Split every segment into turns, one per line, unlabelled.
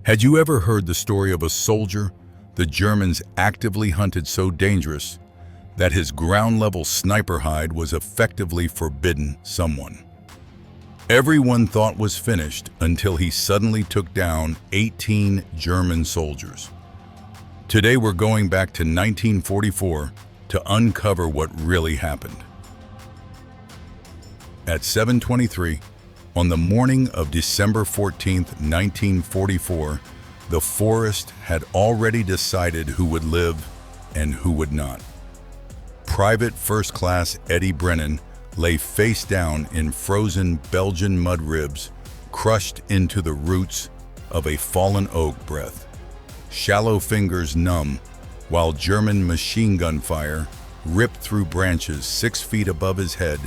Had you ever heard the story of a soldier the Germans actively hunted so dangerous that his ground-level sniper hide was effectively forbidden someone? Everyone thought was finished until he suddenly took down 18 German soldiers. Today we're going back to 1944 to uncover what really happened. At 7:23, on the morning of December 14, 1944, the Forest had already decided who would live and who would not. Private First Class Eddie Brennan lay face down in frozen Belgian mud ribs, crushed into the roots of a fallen oak breath, shallow fingers numb, while German machine gun fire ripped through branches 6 feet above his head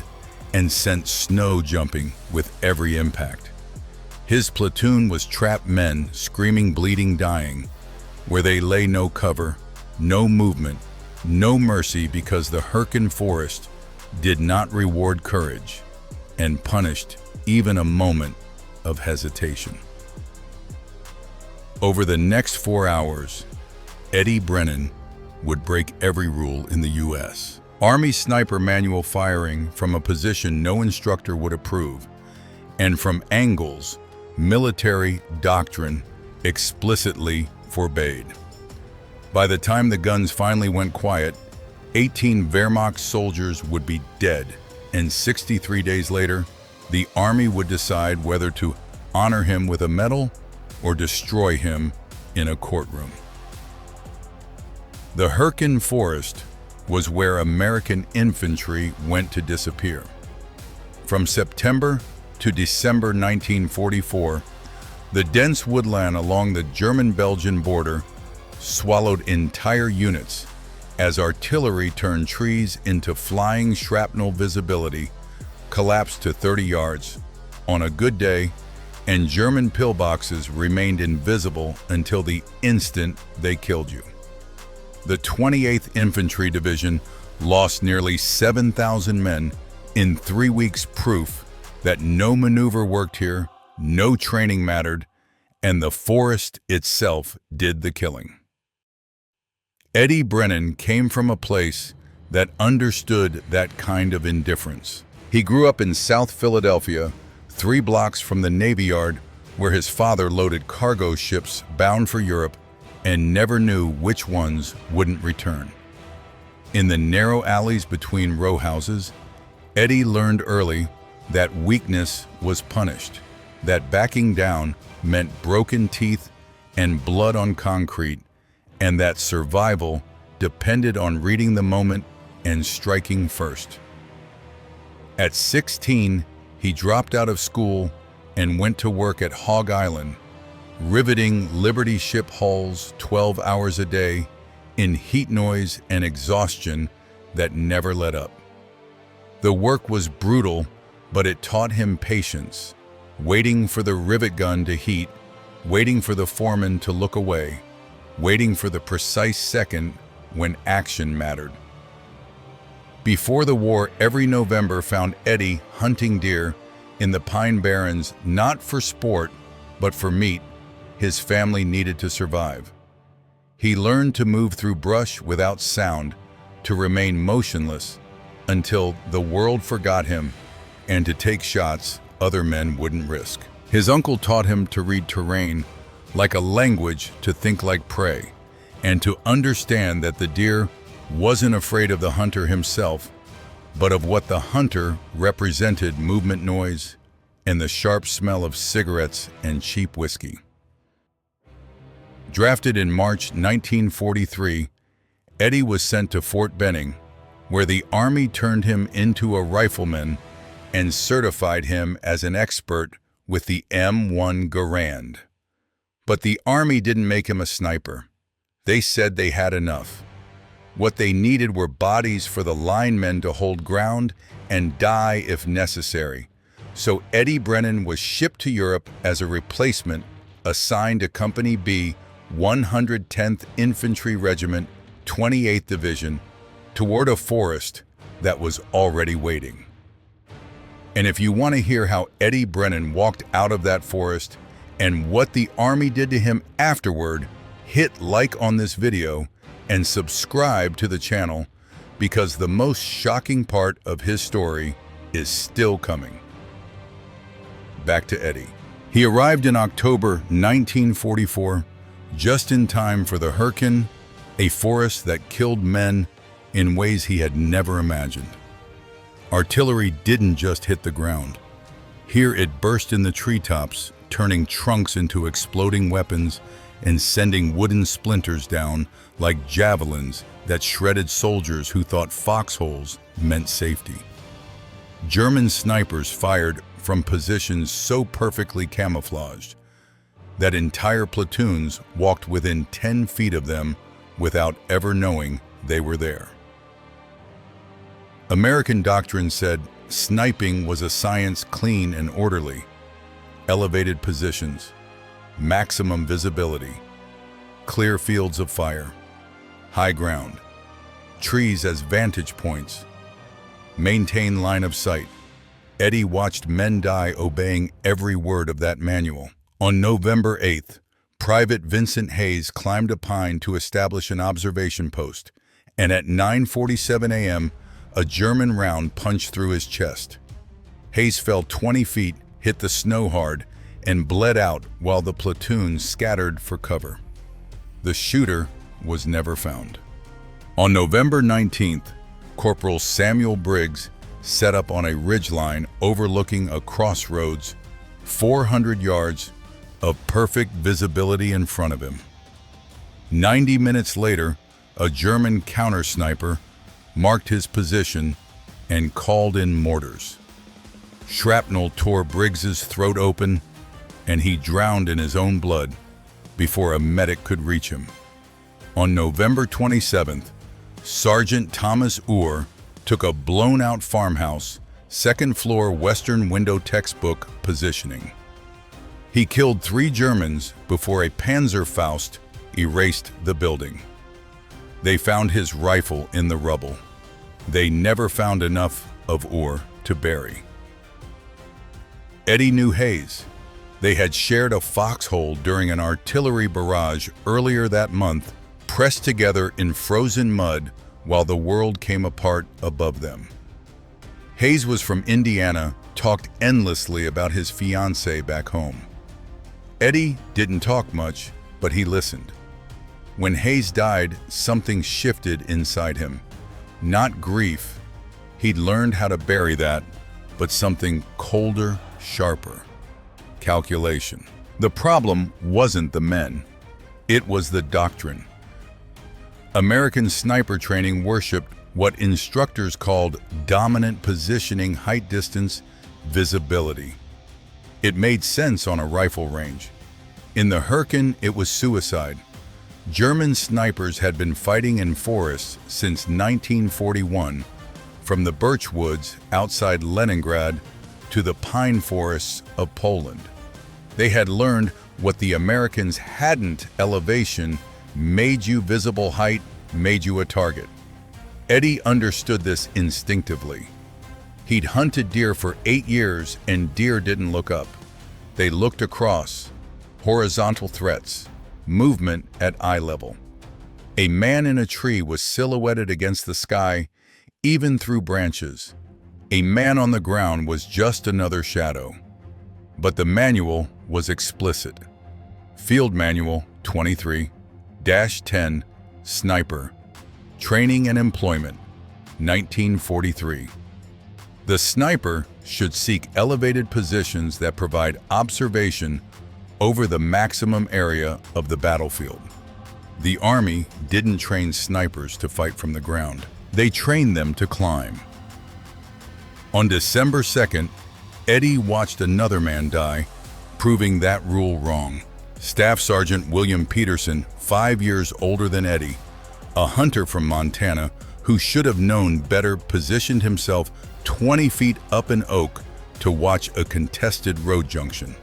and sent snow jumping with every impact. His platoon was trapped men screaming, bleeding, dying, where they lay no cover, no movement, no mercy, because the Hürtgen Forest did not reward courage and punished even a moment of hesitation. Over the next 4 hours, Eddie Brennan would break every rule in the U.S. Army sniper manual firing from a position no instructor would approve, and from angles military doctrine explicitly forbade. By the time the guns finally went quiet, 18 Wehrmacht soldiers would be dead, and 63 days later, the Army would decide whether to honor him with a medal or destroy him in a courtroom. The Hürtgen Forest was where American infantry went to disappear. From September to December 1944, the dense woodland along the German-Belgian border swallowed entire units as artillery turned trees into flying shrapnel visibility, collapsed to 30 yards on a good day, and German pillboxes remained invisible until the instant they killed you. The 28th Infantry Division lost nearly 7,000 men in 3 weeks, proof that no maneuver worked here, no training mattered, and the forest itself did the killing. Eddie Brennan came from a place that understood that kind of indifference. He grew up in South Philadelphia, 3 blocks from the Navy Yard, where his father loaded cargo ships bound for Europe, and never knew which ones wouldn't return. In the narrow alleys between row houses, Eddie learned early that weakness was punished, that backing down meant broken teeth and blood on concrete, and that survival depended on reading the moment and striking first. At 16, he dropped out of school and went to work at Hog Island, riveting Liberty ship hulls 12 hours a day in heat, noise, and exhaustion that never let up. The work was brutal, but it taught him patience, waiting for the rivet gun to heat, waiting for the foreman to look away, waiting for the precise second when action mattered. Before the war, every November found Eddie hunting deer in the Pine Barrens, not for sport, but for meat his family needed to survive. He learned to move through brush without sound, to remain motionless until the world forgot him, and to take shots other men wouldn't risk. His uncle taught him to read terrain like a language, to think like prey, and to understand that the deer wasn't afraid of the hunter himself, but of what the hunter represented: movement, noise, and the sharp smell of cigarettes and cheap whiskey. Drafted in March 1943, Eddie was sent to Fort Benning, where the Army turned him into a rifleman and certified him as an expert with the M1 Garand. But the Army didn't make him a sniper. They said they had enough. What they needed were bodies for the linemen to hold ground and die if necessary. So Eddie Brennan was shipped to Europe as a replacement, assigned to Company B, 110th Infantry Regiment, 28th Division, toward a forest that was already waiting. And if you want to hear how Eddie Brennan walked out of that forest and what the Army did to him afterward, hit like on this video and subscribe to the channel because the most shocking part of his story is still coming. Back to Eddie. He arrived in October 1944, just in time for the Hürtgen, a forest that killed men in ways he had never imagined. Artillery didn't just hit the ground. Here it burst in the treetops, turning trunks into exploding weapons and sending wooden splinters down like javelins that shredded soldiers who thought foxholes meant safety. German snipers fired from positions so perfectly camouflaged that entire platoons walked within 10 feet of them without ever knowing they were there. American doctrine said sniping was a science clean and orderly. Elevated positions, maximum visibility, clear fields of fire, high ground, trees as vantage points, maintain line of sight. Eddie watched men die obeying every word of that manual. On November 8th, Private Vincent Hayes climbed a pine to establish an observation post, and at 9:47 a.m., a German round punched through his chest. Hayes fell 20 feet, hit the snow hard, and bled out while the platoon scattered for cover. The shooter was never found. On November 19th, Corporal Samuel Briggs set up on a ridgeline overlooking a crossroads, 400 yards of perfect visibility in front of him. 90 minutes later, a German counter-sniper marked his position and called in mortars. Shrapnel tore Briggs's throat open, and he drowned in his own blood before a medic could reach him. On November 27th, Sergeant Thomas Uhr took a blown-out farmhouse, second-floor western window textbook positioning. He killed 3 Germans before a Panzerfaust erased the building. They found his rifle in the rubble. They never found enough of Uhr to bury. Eddie knew Hayes. They had shared a foxhole during an artillery barrage earlier that month, pressed together in frozen mud while the world came apart above them. Hayes was from Indiana, talked endlessly about his fiancée back home. Eddie didn't talk much, but he listened. When Hayes died, something shifted inside him. Not grief. He'd learned how to bury that, but something colder, sharper. Calculation. The problem wasn't the men. It was the doctrine. American sniper training worshipped what instructors called dominant positioning, height, distance, visibility. It made sense on a rifle range. In the Hürtgen, it was suicide. German snipers had been fighting in forests since 1941, from the birch woods outside Leningrad to the pine forests of Poland. They had learned what the Americans hadn't: elevation made you visible, height made you a target. Eddie understood this instinctively. He'd hunted deer for 8 years, and deer didn't look up. They looked across, horizontal threats, movement at eye level. A man in a tree was silhouetted against the sky, even through branches. A man on the ground was just another shadow. But the manual was explicit. Field Manual 23-10, Sniper, Training and Employment, 1943. The sniper should seek elevated positions that provide observation over the maximum area of the battlefield. The Army didn't train snipers to fight from the ground. They trained them to climb. On December 2nd, Eddie watched another man die, proving that rule wrong. Staff Sergeant William Peterson, 5 years older than Eddie, a hunter from Montana who should have known better, positioned himself 20 feet up an oak to watch a contested road junction.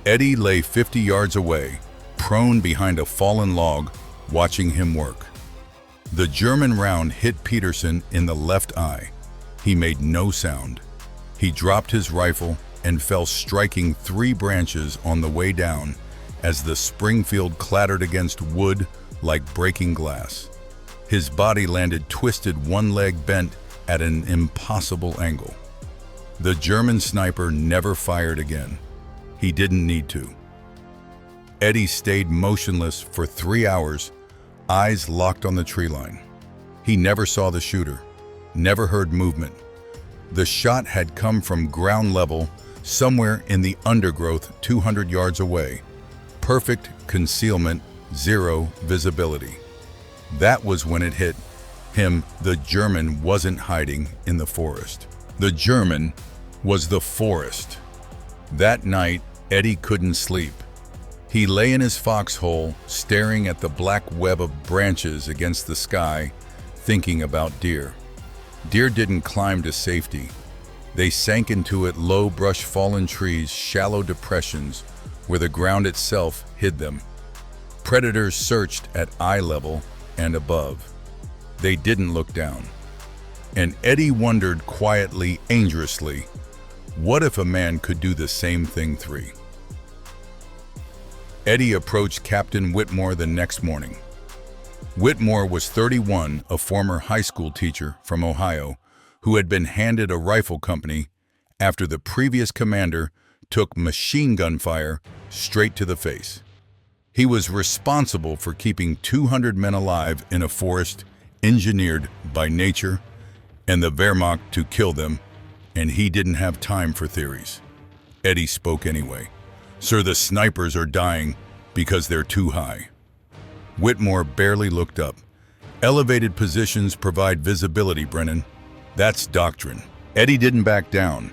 Eddie lay 50 yards away, prone behind a fallen log, watching him work. The German round hit Peterson in the left eye. He made no sound. He dropped his rifle and fell, striking 3 branches on the way down as the Springfield clattered against wood like breaking glass. His body landed twisted, one leg bent at an impossible angle. The German sniper never fired again. He didn't need to. Eddie stayed motionless for 3 hours, eyes locked on the tree line. He never saw the shooter, never heard movement. The shot had come from ground level, somewhere in the undergrowth 200 yards away. Perfect concealment, zero visibility. That was when it hit him. The German wasn't hiding in the forest. The German was the forest. That night, Eddie couldn't sleep. He lay in his foxhole, staring at the black web of branches against the sky, thinking about deer. Deer didn't climb to safety. They sank into it, low brush, fallen trees, shallow depressions where the ground itself hid them. Predators searched at eye level and above. They didn't look down. And Eddie wondered quietly, dangerously, what if a man could do the same thing? Eddie approached Captain Whitmore the next morning. Whitmore was 31, a former high school teacher from Ohio, who had been handed a rifle company after the previous commander took machine gun fire straight to the face. He was responsible for keeping 200 men alive in a forest engineered by nature and the Wehrmacht to kill them, and he didn't have time for theories. Eddie spoke anyway. "Sir, the snipers are dying because they're too high." Whitmore barely looked up. "Elevated positions provide visibility, Brennan. That's doctrine." Eddie didn't back down.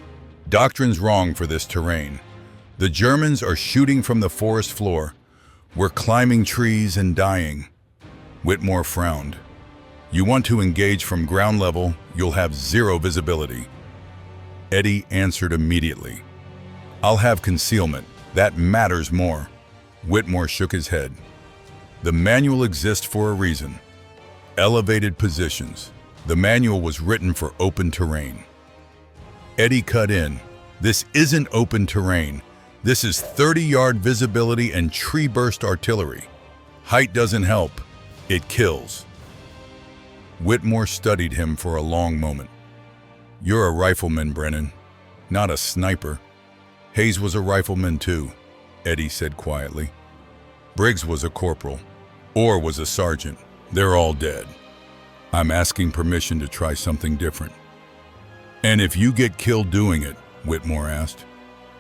"Doctrine's wrong for this terrain. The Germans are shooting from the forest floor. We're climbing trees and dying." Whitmore frowned. "You want to engage from ground level, you'll have zero visibility." Eddie answered immediately. "I'll have concealment. That matters more." Whitmore shook his head. "The manual exists for a reason. Elevated positions. The manual was written for open terrain." Eddie cut in. "This isn't open terrain. This is 30-yard visibility and tree-burst artillery. Height doesn't help. It kills." Whitmore studied him for a long moment. "You're a rifleman, Brennan, not a sniper." "Hayes was a rifleman too," Eddie said quietly. "Briggs was a corporal. Orr was a sergeant. They're all dead. I'm asking permission to try something different." "And if you get killed doing it," Whitmore asked,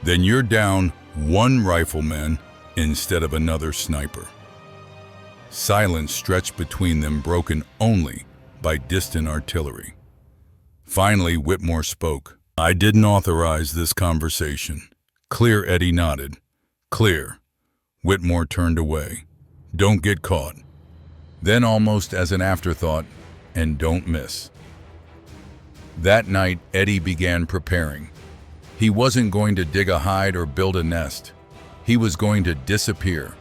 "then you're down one rifleman instead of another sniper." Silence stretched between them, broken only by distant artillery. Finally, Whitmore spoke. "I didn't authorize this conversation." "Clear," Eddie nodded. "Clear." Whitmore turned away. "Don't get caught." Then, almost as an afterthought, "and don't miss." That night, Eddie began preparing. He wasn't going to dig a hide or build a nest. He was going to disappear,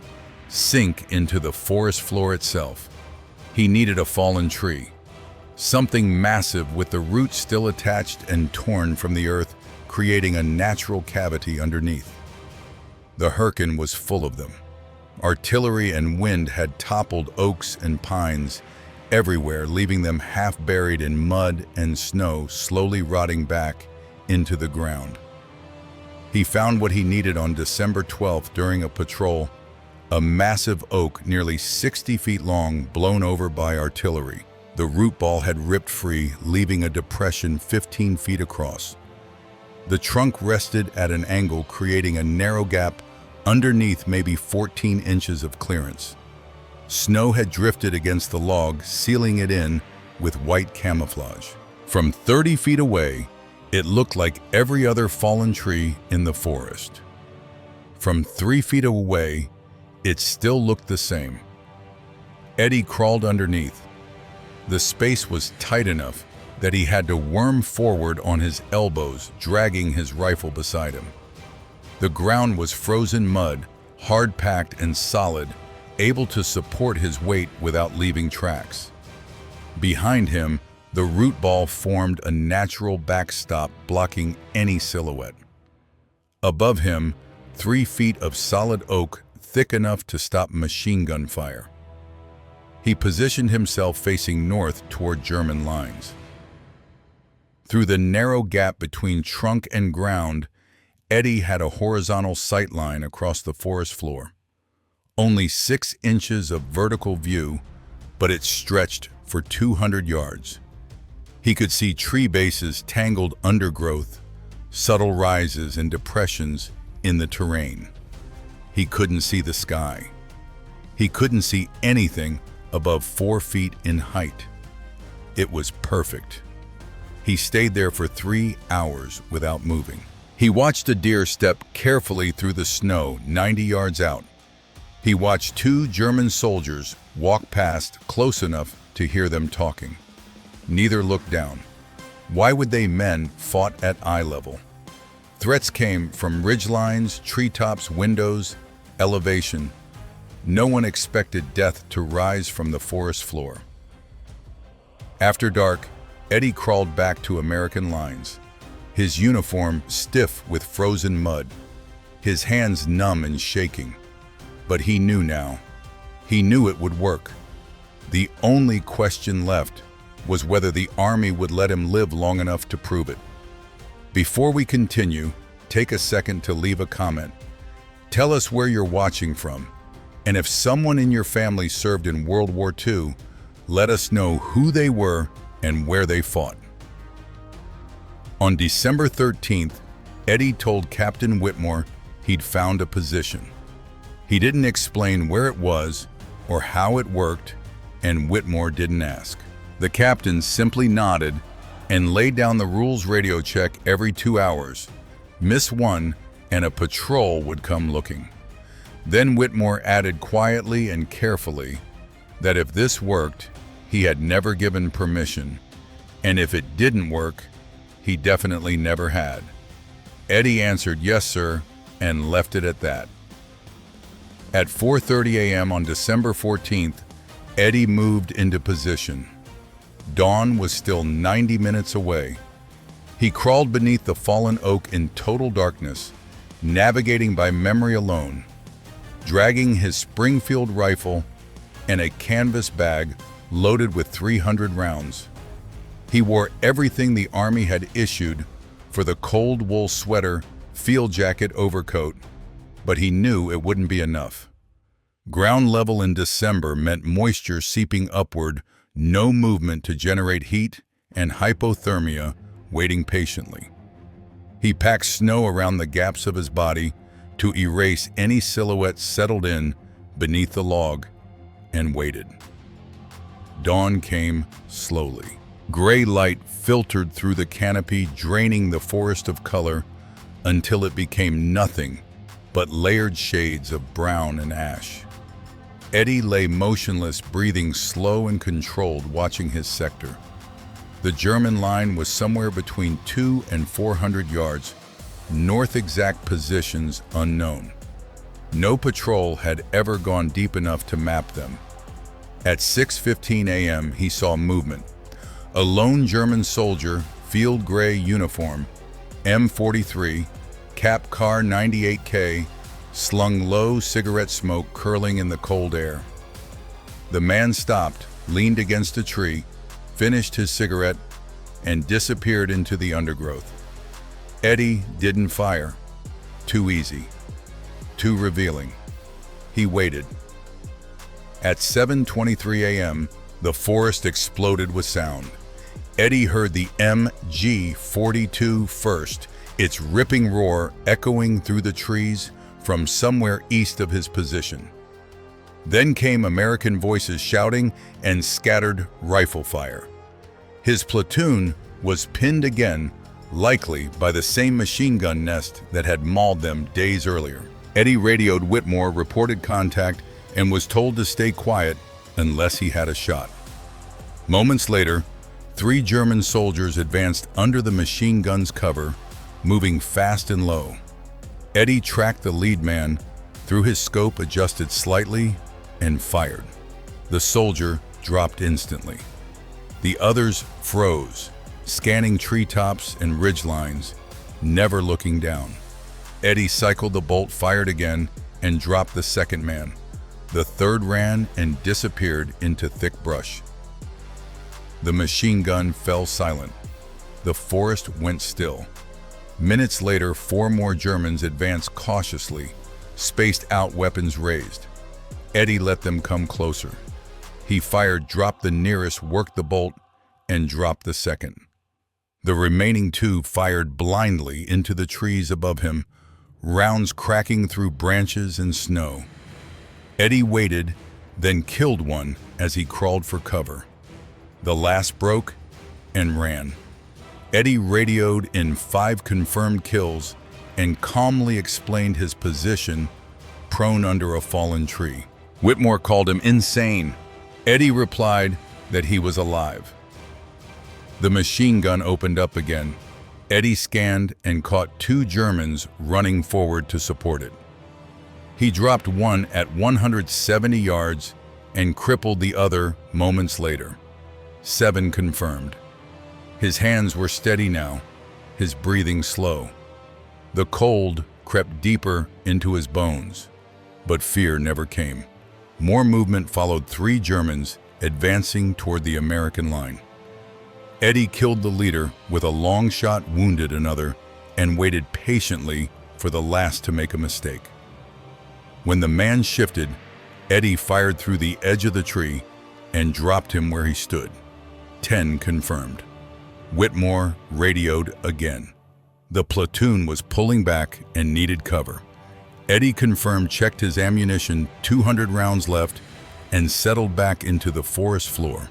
sink into the forest floor itself. He needed a fallen tree, something massive with the roots still attached and torn from the earth, creating a natural cavity underneath. The Hürtgen was full of them. Artillery and wind had toppled oaks and pines everywhere, leaving them half buried in mud and snow, slowly rotting back into the ground. He found what he needed on December 12th during a patrol, a massive oak nearly 60 feet long, blown over by artillery. The root ball had ripped free, leaving a depression 15 feet across. The trunk rested at an angle, creating a narrow gap underneath, maybe 14 inches of clearance. Snow had drifted against the log, sealing it in with white camouflage. From 30 feet away, it looked like every other fallen tree in the forest. From 3 feet away, it still looked the same. Eddie crawled underneath. The space was tight enough that he had to worm forward on his elbows, dragging his rifle beside him. The ground was frozen mud, hard-packed and solid, able to support his weight without leaving tracks. Behind him, the root ball formed a natural backstop, blocking any silhouette. Above him, 3 feet of solid oak thick enough to stop machine gun fire. He positioned himself facing north toward German lines. Through the narrow gap between trunk and ground, Eddie had a horizontal sight line across the forest floor. Only 6 inches of vertical view, but it stretched for 200 yards. He could see tree bases, tangled undergrowth, subtle rises and depressions in the terrain. He couldn't see the sky. He couldn't see anything above 4 feet in height. It was perfect. He stayed there for 3 hours without moving. He watched a deer step carefully through the snow 90 yards out. He watched 2 German soldiers walk past close enough to hear them talking. Neither looked down. Why would they? Men fought at eye level. Threats came from ridgelines, treetops, windows, elevation. No one expected death to rise from the forest floor. After dark, Eddie crawled back to American lines, his uniform stiff with frozen mud, his hands numb and shaking. But he knew now. He knew it would work. The only question left was whether the Army would let him live long enough to prove it. Before we continue, take a second to leave a comment. Tell us where you're watching from, and if someone in your family served in World War II, let us know who they were and where they fought. On December 13th, Eddie told Captain Whitmore he'd found a position. He didn't explain where it was or how it worked, and Whitmore didn't ask. The captain simply nodded and laid down the rules radio check every 2 hours. Miss one, and a patrol would come looking. Then Whitmore added quietly and carefully that if this worked, he had never given permission, and if it didn't work, he definitely never had. Eddie answered yes, sir, and left it at that. At 4:30 a.m. on December 14th, Eddie moved into position. Dawn was still 90 minutes away. He crawled beneath the fallen oak in total darkness, navigating by memory alone, dragging his Springfield rifle and a canvas bag loaded with 300 rounds. He wore everything the Army had issued for the cold wool sweater, field jacket, overcoat, but he knew it wouldn't be enough. Ground level in December meant moisture seeping upward, no movement to generate heat, and hypothermia waiting patiently. He packed snow around the gaps of his body to erase any silhouette settled in beneath the log, and waited. Dawn came slowly. Gray light filtered through the canopy, draining the forest of color until it became nothing but layered shades of brown and ash. Eddie lay motionless, breathing slow and controlled, watching his sector. The German line was somewhere between 200 and 400 yards, north, exact positions unknown. No patrol had ever gone deep enough to map them. At 6:15 a.m., he saw movement. A lone German soldier, field gray uniform, M43, cap car 98K, slung low, cigarette smoke curling in the cold air. The man stopped, leaned against a tree, finished his cigarette, and disappeared into the undergrowth. Eddie didn't fire. Too easy. Too revealing. He waited. At 7:23 a.m., the forest exploded with sound. Eddie heard the MG-42 first, its ripping roar echoing through the trees from somewhere east of his position. Then came American voices shouting and scattered rifle fire. His platoon was pinned again, likely by the same machine gun nest that had mauled them days earlier. Eddie radioed Whitmore, reported contact, and was told to stay quiet unless he had a shot. Moments later, 3 German soldiers advanced under the machine gun's cover, moving fast and low. Eddie tracked the lead man through his scope, adjusted slightly, and fired. The soldier dropped instantly. The others froze, scanning treetops and ridgelines, never looking down. Eddie cycled the bolt, fired again, and dropped the second man. The third ran and disappeared into thick brush. The machine gun fell silent. The forest went still. Minutes later, 4 more Germans advanced cautiously, spaced out, weapons raised. Eddie let them come closer. He fired, dropped the nearest, worked the bolt, and dropped the second. The remaining 2 fired blindly into the trees above him, rounds cracking through branches and snow. Eddie waited, then killed one as he crawled for cover. The last broke and ran. Eddie radioed in 5 confirmed kills and calmly explained his position, prone under a fallen tree. Whitmore called him insane. Eddie replied that he was alive. The machine gun opened up again. Eddie scanned and caught 2 Germans running forward to support it. He dropped one at 170 yards and crippled the other moments later. 7 confirmed. His hands were steady now, his breathing slow. The cold crept deeper into his bones, but fear never came. More movement followed. 3 Germans advancing toward the American line. Eddie killed the leader with a long shot, wounded another, and waited patiently for the last to make a mistake. When the man shifted, Eddie fired through the edge of the tree and dropped him where he stood. 10 confirmed. Whitmore radioed again. The platoon was pulling back and needed cover. Eddie confirmed, checked his ammunition, 200 rounds left, and settled back into the forest floor.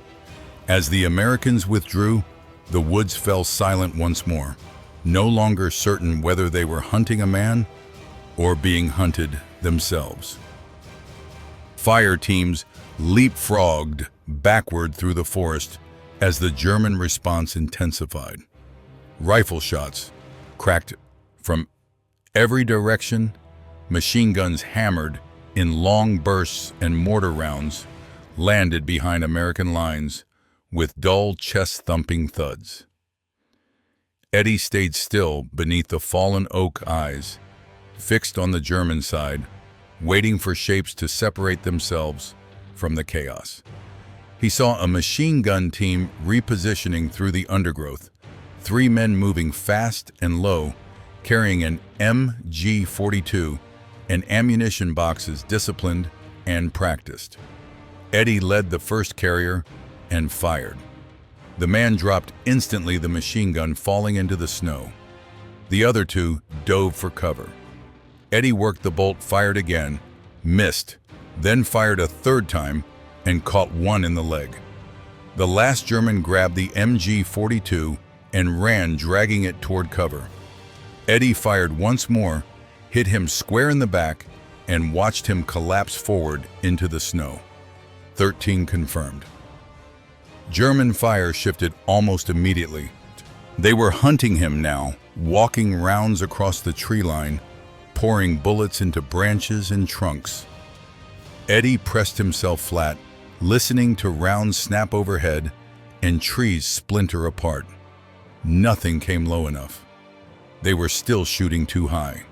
As the Americans withdrew, the woods fell silent once more, no longer certain whether they were hunting a man or being hunted themselves. Fire teams leapfrogged backward through the forest as the German response intensified. Rifle shots cracked from every direction, machine guns hammered in long bursts, and mortar rounds landed behind American lines with dull, chest-thumping thuds. Eddie stayed still beneath the fallen oak, eyes fixed on the German side, waiting for shapes to separate themselves from the chaos. He saw a machine gun team repositioning through the undergrowth, 3 men moving fast and low, carrying an MG-42 and ammunition boxes, disciplined and practiced. Eddie led the first carrier and fired. The man dropped instantly, the machine gun falling into the snow. The other 2 dove for cover. Eddie worked the bolt, fired again, missed, then fired a 3rd time and caught one in the leg. The last German grabbed the MG-42 and ran, dragging it toward cover. Eddie fired once more, hit him square in the back, and watched him collapse forward into the snow. 13 confirmed. German fire shifted almost immediately. They were hunting him now, walking rounds across the tree line, pouring bullets into branches and trunks. Eddie pressed himself flat, listening to rounds snap overhead and trees splinter apart. Nothing came low enough. They were still shooting too high.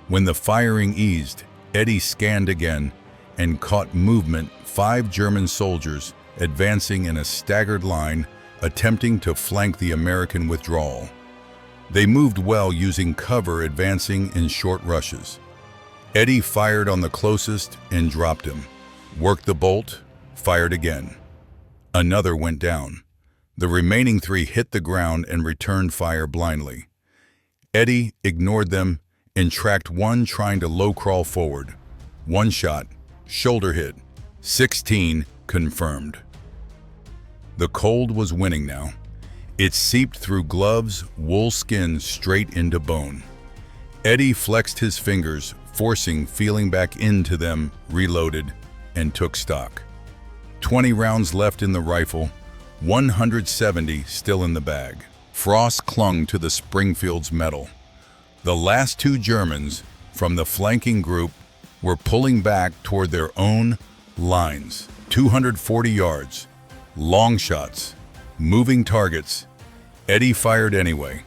When the firing eased, Eddie scanned again and caught movement, 5 German soldiers advancing in a staggered line, attempting to flank the American withdrawal. They moved well, using cover, advancing in short rushes. Eddie fired on the closest and dropped him. Worked the bolt, fired again. Another went down. The remaining 3 hit the ground and returned fire blindly. Eddie ignored them and tracked one trying to low-crawl forward. 1 shot, shoulder hit. 16 confirmed. The cold was winning now. It seeped through gloves, wool skin straight into bone. Eddie flexed his fingers, forcing feeling back into them, reloaded, and took stock. 20 rounds left in the rifle, 170 still in the bag. Frost clung to the Springfield's metal. The last 2 Germans from the flanking group were pulling back toward their own lines. 240 yards, long shots, moving targets. Eddie fired anyway,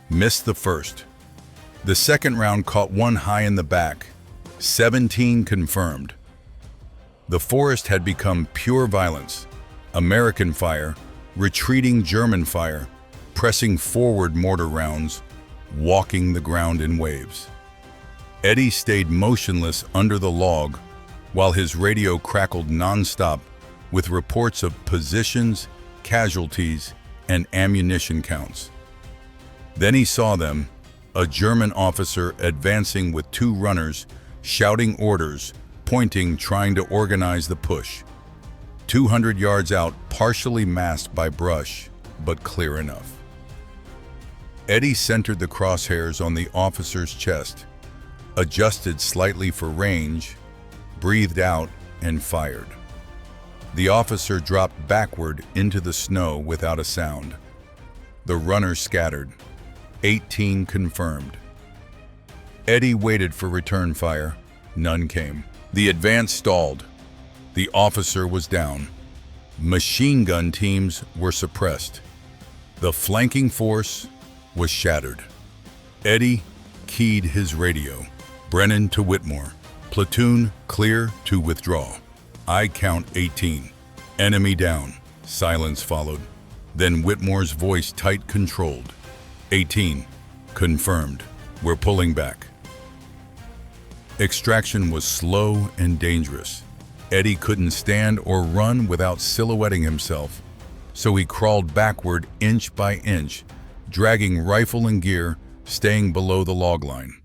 missed the first. The second round caught one high in the back. 17 confirmed. The forest had become pure violence. American fire, retreating German fire, pressing forward mortar rounds, walking the ground in waves. Eddie stayed motionless under the log while his radio crackled non-stop with reports of positions, casualties, and ammunition counts. Then he saw them, a German officer advancing with two runners, shouting orders, pointing, trying to organize the push. 200 yards out, partially masked by brush, but clear enough. Eddie centered the crosshairs on the officer's chest, adjusted slightly for range, breathed out, and fired. The officer dropped backward into the snow without a sound. The runner scattered. 18 confirmed. Eddie waited for return fire. None came. The advance stalled. The officer was down. Machine gun teams were suppressed. The flanking force was shattered. Eddie keyed his radio. Brennan to Whitmore. Platoon clear to withdraw. I count 18. Enemy down. Silence followed. Then Whitmore's voice tight controlled. 18. Confirmed. We're pulling back. Extraction was slow and dangerous. Eddie couldn't stand or run without silhouetting himself, so he crawled backward inch by inch, dragging rifle and gear, staying below the log line.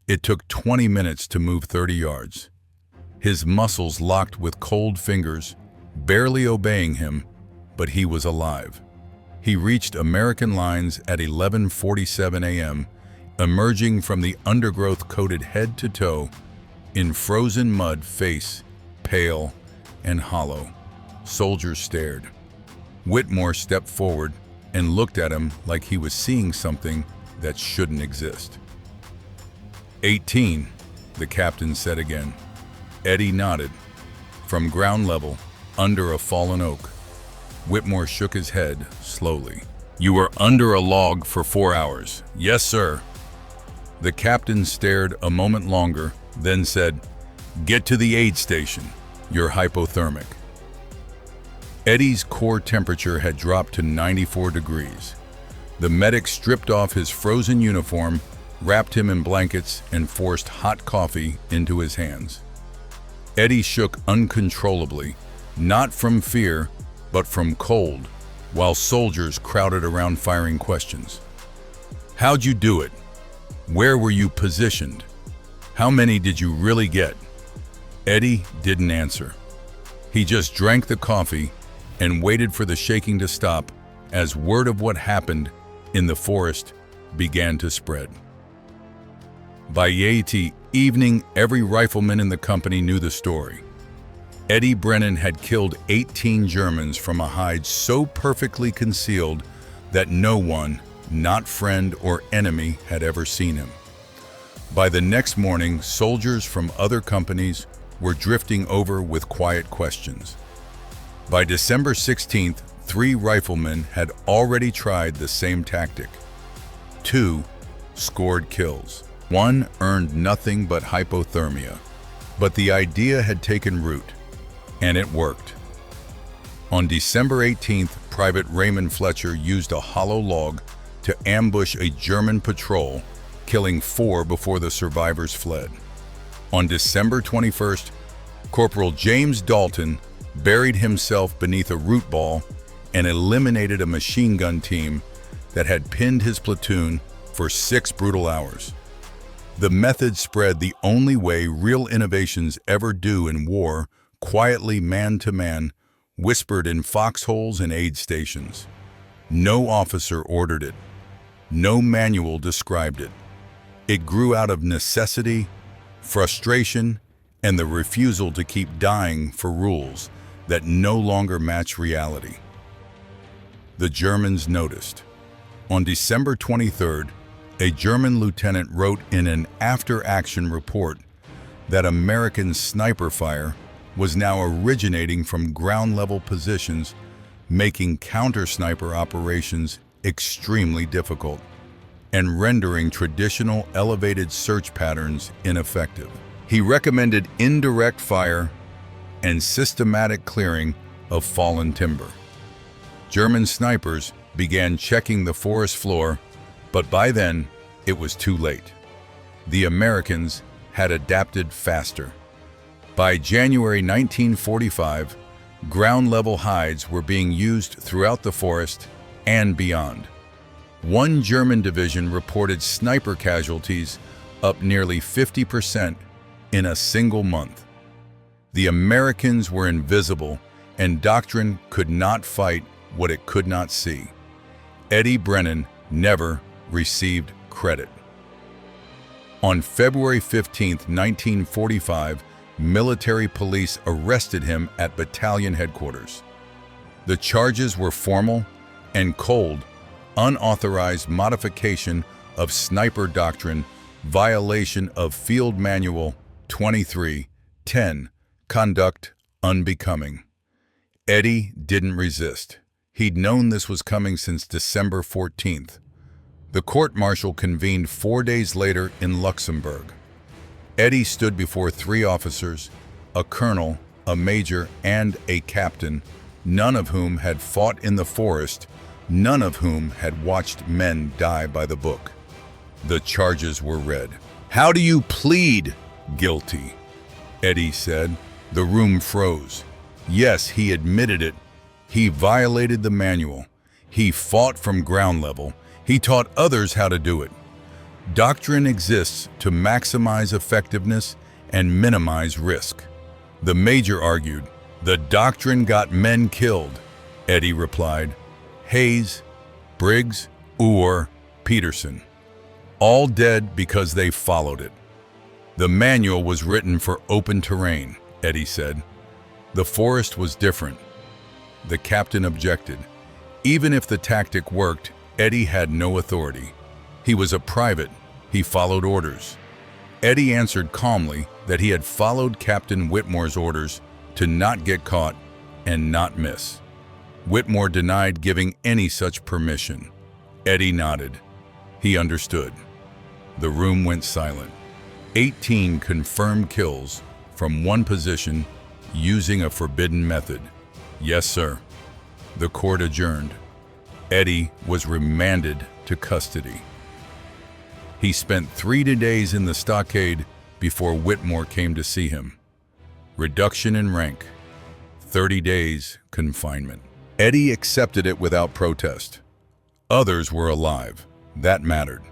It took 20 minutes to move 30 yards. His muscles locked with cold fingers, barely obeying him, but he was alive. He reached American lines at 11:47 a.m., emerging from the undergrowth coated head to toe, in frozen mud, face pale and hollow. Soldiers stared. Whitmore stepped forward and looked at him like he was seeing something that shouldn't exist. 18, the captain said again. Eddie nodded. From ground level, under a fallen oak. Whitmore shook his head slowly. You were under a log for 4 hours. Yes, sir. The captain stared a moment longer, then said, Get to the aid station. You're hypothermic. Eddie's core temperature had dropped to 94 degrees. The medic stripped off his frozen uniform, wrapped him in blankets, and forced hot coffee into his hands. Eddie shook uncontrollably, not from fear, but from cold, while soldiers crowded around firing questions. How'd you do it? Where were you positioned? How many did you really get? Eddie didn't answer. He just drank the coffee and waited for the shaking to stop as word of what happened in the forest began to spread. By late evening, every rifleman in the company knew the story. Eddie Brennan had killed 18 Germans from a hide so perfectly concealed that no one, not friend or enemy, had ever seen him. By the next morning, soldiers from other companies were drifting over with quiet questions. By December 16th, 3 riflemen had already tried the same tactic. 2 scored kills. 1 earned nothing but hypothermia. But the idea had taken root, and it worked. On December 18th, Private Raymond Fletcher used a hollow log to ambush a German patrol, killing 4 before the survivors fled. On December 21st, Corporal James Dalton buried himself beneath a root ball and eliminated a machine gun team that had pinned his platoon for 6 brutal hours. The method spread the only way real innovations ever do in war, quietly man to man, whispered in foxholes and aid stations. No officer ordered it. No manual described it. It grew out of necessity, frustration, and the refusal to keep dying for rules that no longer match reality. The Germans noticed. On December 23rd, a German lieutenant wrote in an after-action report that American sniper fire was now originating from ground-level positions, making counter-sniper operations extremely difficult. and rendering traditional elevated search patterns ineffective. He recommended indirect fire and systematic clearing of fallen timber. German snipers began checking the forest floor, but by then it was too late. The Americans had adapted faster. By January 1945, ground-level hides were being used throughout the forest and beyond. One German division reported sniper casualties up nearly 50% in a single month. The Americans were invisible, and doctrine could not fight what it could not see. Eddie Brennan never received credit. On February 15, 1945, military police arrested him at battalion headquarters. The charges were formal and cold, unauthorized modification of sniper doctrine, violation of Field Manual 23-10, conduct unbecoming. Eddie didn't resist. He'd known this was coming since December 14th. The court-martial convened 4 days later in Luxembourg. Eddie stood before 3 officers, a colonel, a major, and a captain, none of whom had fought in the forest, none of whom had watched men die by the book. The charges were read. "How do you plead guilty?" Eddie said. The room froze. Yes, he admitted it. He violated the manual. He fought from ground level. He taught others how to do it. Doctrine exists to maximize effectiveness and minimize risk. The major argued, "The doctrine got men killed." Eddie replied, "Hayes, Briggs, or Peterson. All dead because they followed it." "The manual was written for open terrain," Eddie said. "The forest was different." The captain objected. Even if the tactic worked, Eddie had no authority. He was a private. He followed orders. Eddie answered calmly that he had followed Captain Whitmore's orders to not get caught and not miss. Whitmore denied giving any such permission. Eddie nodded. He understood. The room went silent. 18 confirmed kills from one position using a forbidden method. Yes, sir. The court adjourned. Eddie was remanded to custody. He spent 3 days in the stockade before Whitmore came to see him. Reduction in rank, 30 days confinement. Eddie accepted it without protest. Others were alive. That mattered.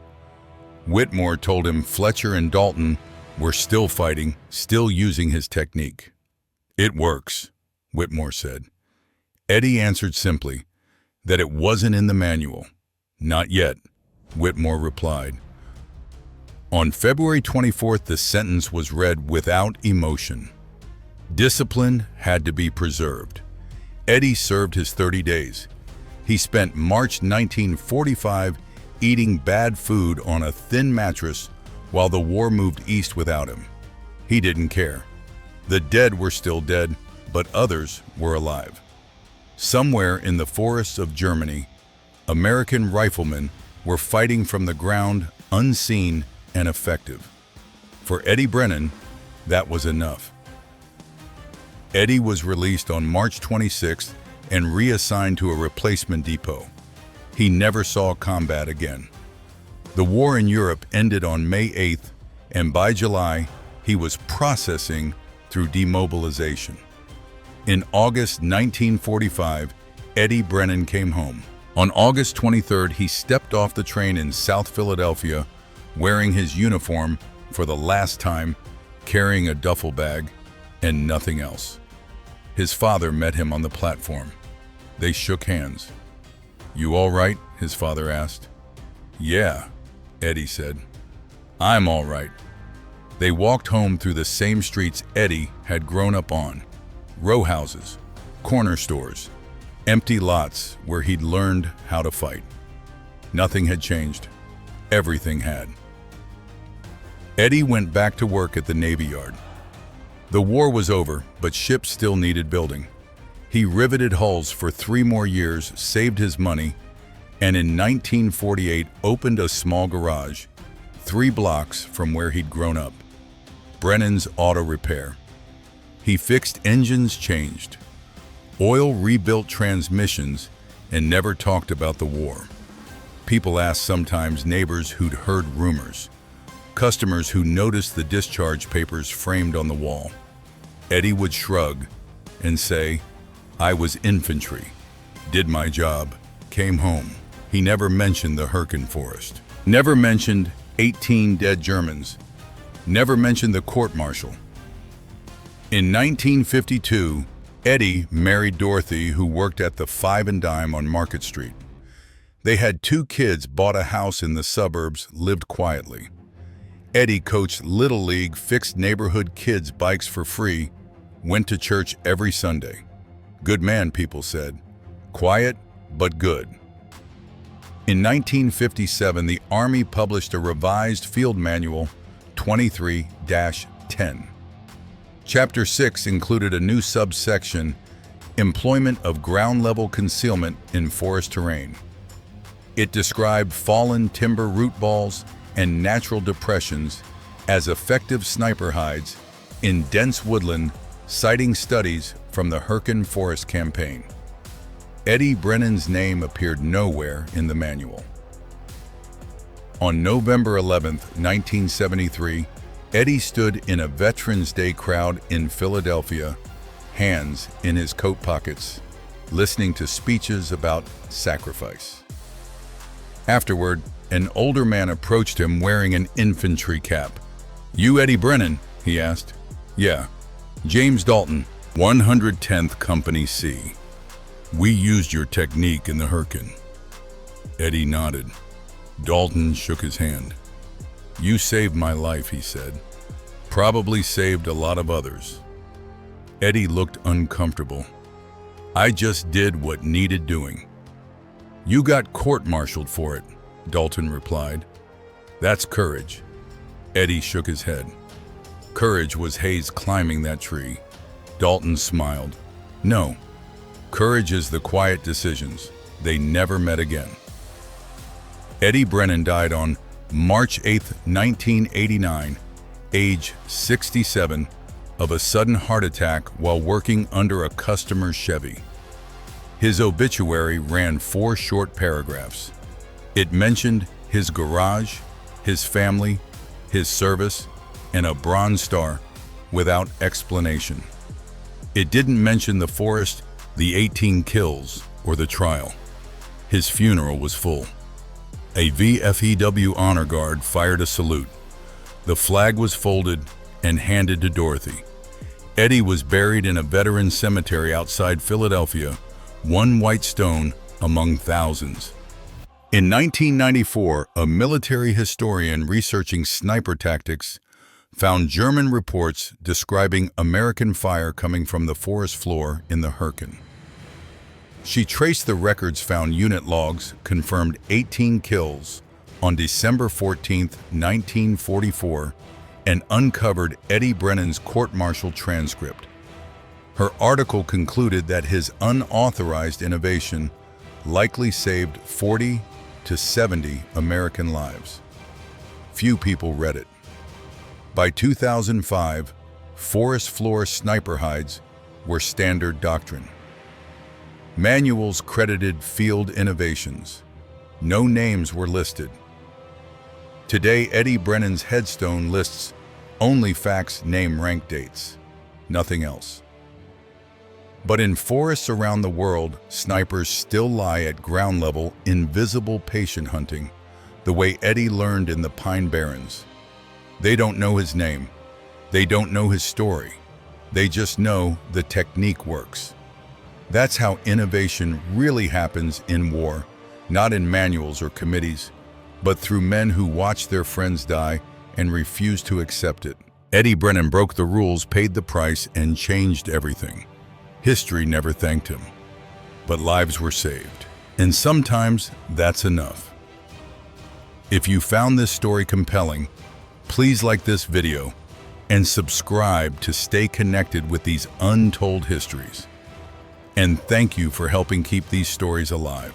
Whitmore told him Fletcher and Dalton were still fighting, still using his technique. "It works," Whitmore said. Eddie answered simply that it wasn't in the manual. "Not yet," Whitmore replied. On February 24th, the sentence was read without emotion. Discipline had to be preserved. Eddie served his 30 days. He spent March 1945 eating bad food on a thin mattress while the war moved east without him. He didn't care. The dead were still dead, but others were alive. Somewhere in the forests of Germany, American riflemen were fighting from the ground, unseen and effective. For Eddie Brennan, that was enough. Eddie was released on March 26th and reassigned to a replacement depot. He never saw combat again. The war in Europe ended on May 8th, and by July, he was processing through demobilization. In August 1945, Eddie Brennan came home. On August 23rd, he stepped off the train in South Philadelphia, wearing his uniform for the last time, carrying a duffel bag, and nothing else. His father met him on the platform. They shook hands. "You all right?" his father asked. "Yeah," Eddie said. "I'm all right." They walked home through the same streets Eddie had grown up on. Row houses, corner stores, empty lots where he'd learned how to fight. Nothing had changed. Everything had. Eddie went back to work at the Navy Yard. The war was over, but ships still needed building. He riveted hulls for 3 more years, saved his money, and in 1948 opened a small garage 3 blocks from where he'd grown up. Brennan's Auto Repair. He fixed engines changed, oil rebuilt transmissions, and never talked about the war. People asked sometimes neighbors who'd heard rumors, customers who noticed the discharge papers framed on the wall. Eddie would shrug and say, "I was infantry, did my job, came home." He never mentioned the Hürtgen Forest, never mentioned 18 dead Germans, never mentioned the court-martial. In 1952, Eddie married Dorothy, who worked at the Five and Dime on Market Street. They had 2 kids, bought a house in the suburbs, lived quietly. Eddie coached Little League, fixed neighborhood kids' bikes for free, went to church every Sunday. Good man, people said. Quiet, but good. In 1957, the Army published a revised field manual, 23-10. Chapter 6 included a new subsection, Employment of Ground-Level Concealment in Forest Terrain. It described fallen timber root balls and natural depressions as effective sniper hides in dense woodland, citing studies from the Hürtgen Forest campaign. Eddie Brennan's name appeared nowhere in the manual. On November 11, 1973, Eddie stood in a Veterans Day crowd in Philadelphia, hands in his coat pockets, listening to speeches about sacrifice. Afterward, an older man approached him wearing an infantry cap. "You Eddie Brennan?" he asked. "Yeah, James Dalton, 110th Company C. We used your technique in the Hürtgen." Eddie nodded. Dalton shook his hand. "You saved my life," he said. "Probably saved a lot of others." Eddie looked uncomfortable. "I just did what needed doing." "You got court-martialed for it," Dalton replied. "That's courage." Eddie shook his head. Courage was Hayes climbing that tree. Dalton smiled. "No, courage is the quiet decisions." They never met again. Eddie Brennan died on March 8, 1989, age 67, of a sudden heart attack while working under a customer's Chevy. His obituary ran 4 short paragraphs. It mentioned his garage, his family, his service, and a Bronze Star without explanation. It didn't mention the forest, the 18 kills, or the trial. His funeral was full. A VFEW honor guard fired a salute. The flag was folded and handed to Dorothy. Eddie was buried in a veteran cemetery outside Philadelphia, one white stone among thousands. In 1994, a military historian researching sniper tactics found German reports describing American fire coming from the forest floor in the Hürtgen. She traced the records, found unit logs, confirmed 18 kills on December 14, 1944, and uncovered Eddie Brennan's court-martial transcript. Her article concluded that his unauthorized innovation likely saved 40 to 70 American lives. Few people read it. By 2005, forest floor sniper hides were standard doctrine. Manuals credited field innovations. No names were listed. Today, Eddie Brennan's headstone lists only facts, name, rank, dates, nothing else. But in forests around the world, snipers still lie at ground level, invisible, patient hunting, the way Eddie learned in the Pine Barrens. They don't know his name. They don't know his story. They just know the technique works. That's how innovation really happens in war, not in manuals or committees, but through men who watch their friends die and refuse to accept it. Eddie Brennan broke the rules, paid the price, and changed everything. History never thanked him, but lives were saved. And sometimes that's enough. If you found this story compelling, please like this video and subscribe to stay connected with these untold histories. And thank you for helping keep these stories alive.